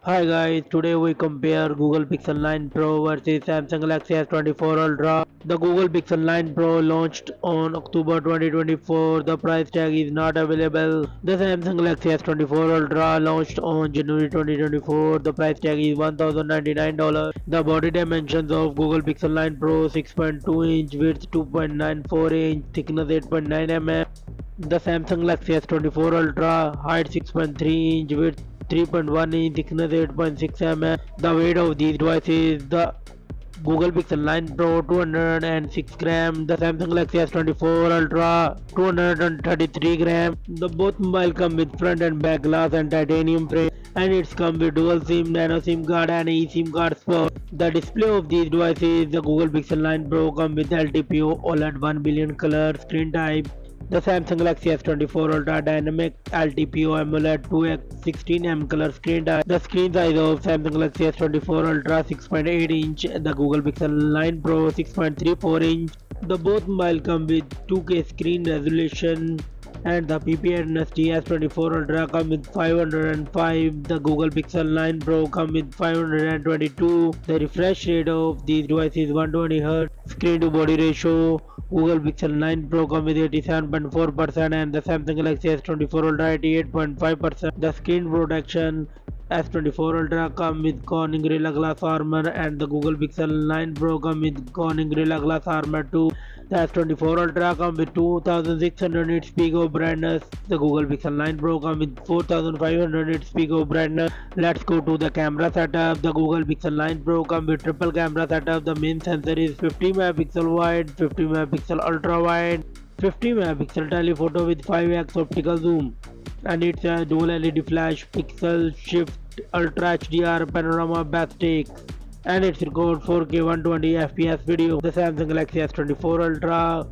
Hi guys, today we compare Google Pixel 9 Pro versus Samsung Galaxy S24 Ultra. The Google Pixel 9 Pro launched on October 2024. The price tag is not available. The Samsung Galaxy S24 Ultra launched on January 2024. The price tag is $1,099. The body dimensions of Google Pixel 9 Pro: 6.2 inch, width 2.94 inch, thickness 8.9 mm. The Samsung Galaxy S24 Ultra, height 6.3 inch, width 3.1 inch, thickness 8.6 mm. The weight of these devices: the Google Pixel 9 Pro 206 gram, the Samsung Galaxy S24 Ultra 233 gram. The both mobile come with front and back glass and titanium frame, and it's come with dual SIM, nano SIM card and eSIM card support. The display of these devices: the Google Pixel 9 Pro come with LTPO OLED 1 billion color screen type. The Samsung Galaxy S24 Ultra Dynamic LTPO AMOLED 2x16 color screen type. The screen size of Samsung Galaxy S24 Ultra 6.8 inch, the Google Pixel 9 Pro 6.34 inch. The both mobile come with 2K screen resolution, and the PPI S24 Ultra come with 505. The Google Pixel 9 Pro come with 522. The refresh rate of these devices 120 Hz. Screen to body ratio: Google Pixel 9 Pro come with 87.4% and the Samsung Galaxy S24 Ultra 88.5%. The screen protection: S24 Ultra come with Corning Gorilla Glass Armor and the Google Pixel 9 Pro come with Corning Gorilla Glass Armor 2. The S24 Ultra come with 2600 nits peak of brightness. The Google Pixel 9 Pro come with 4500 nits peak of brightness. Let's go to the camera setup. The Google Pixel 9 Pro come with triple camera setup. The main sensor is 50 megapixel wide, 50 megapixel ultra wide, 50 megapixel telephoto with 5x optical zoom, and it's a dual LED flash, pixel shift, ultra HDR panorama backstage, and it's record 4K 120 FPS video. The Samsung Galaxy S24 Ultra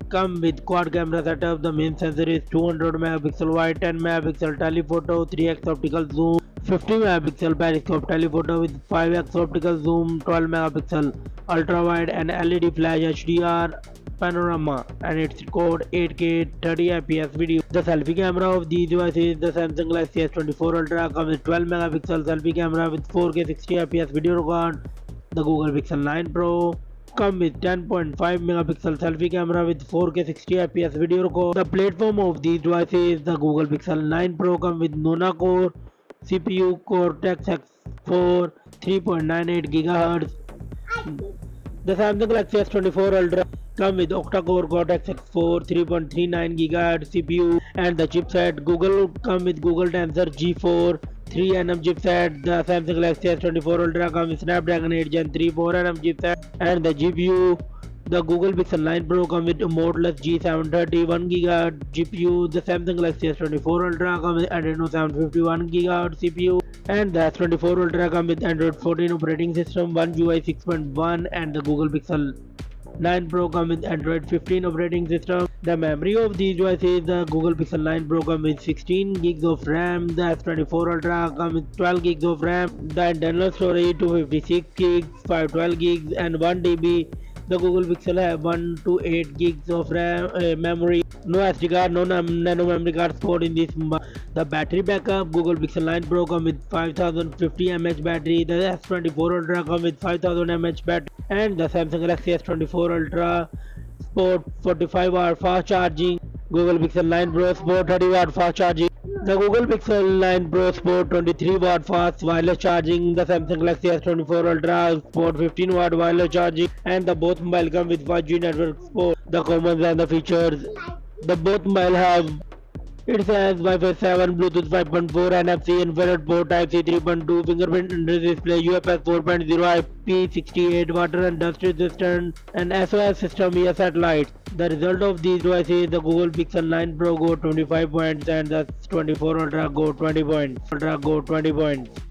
come with quad camera setup. The main sensor is 200 megapixel wide, 10 megapixel telephoto, 3x optical zoom, 50 megapixel periscope telephoto with 5x optical zoom, 12 megapixel ultra wide and LED flash HDR panorama, and it's record 8K 30 fps video. The selfie camera of these devices: the Samsung Galaxy S24 Ultra comes with 12 megapixel selfie camera with 4K 60 fps video record. The Google Pixel 9 Pro come with 10.5 megapixel selfie camera with 4K 60 fps video record. The platform of these devices: the Google Pixel 9 Pro come with Nona Core CPU, Cortex X4 3.98 GHz. The Samsung Galaxy S24 Ultra come with octa-core Cortex X4 3.39 GHz CPU and the chipset. Google come with Google Tensor G4 3nm chipset. The Samsung Galaxy S24 Ultra come with Snapdragon 8 Gen 3 4nm chipset and the GPU. The Google Pixel 9 Pro come with Modeless G730 1 GHz GPU. The Samsung Galaxy S24 Ultra come with Adreno 751 GHz CPU, and the S24 Ultra come with Android 14 operating system, One UI 6.1, and the Google Pixel 9 Pro come with Android 15 operating system. The memory of these devices: the Google Pixel 9 Pro come with 16 gigs of RAM. The S24 Ultra come with 12 gigs of RAM. The internal storage: 256 gigs, 512 gigs, and 1 TB. The Google Pixel have 1 to 8 gigs of RAM memory. No SD card, no nano memory card support in this. The battery backup: Google Pixel 9 Pro come with 5050 mAh battery. The S24 Ultra come with 5000 mAh battery, and the Samsung Galaxy S24 Ultra support 45 watt fast charging. Google Pixel 9 Pro support 30 watt fast charging. The Google Pixel 9 Pro support 23 watt fast wireless charging. The Samsung Galaxy S24 Ultra support 15 watt wireless charging, and the both mobile come with 5G network support. The commons and the features: the both mobile have, it has Wi-Fi 7, Bluetooth 5.4, NFC, infrared port, Type-C 3.2, fingerprint display, UFS 4.0, IP68, water and dust resistant, and SOS system via satellite. The result of these devices: the Google Pixel 9 Pro go 25 points and the S24 Ultra go 20 points.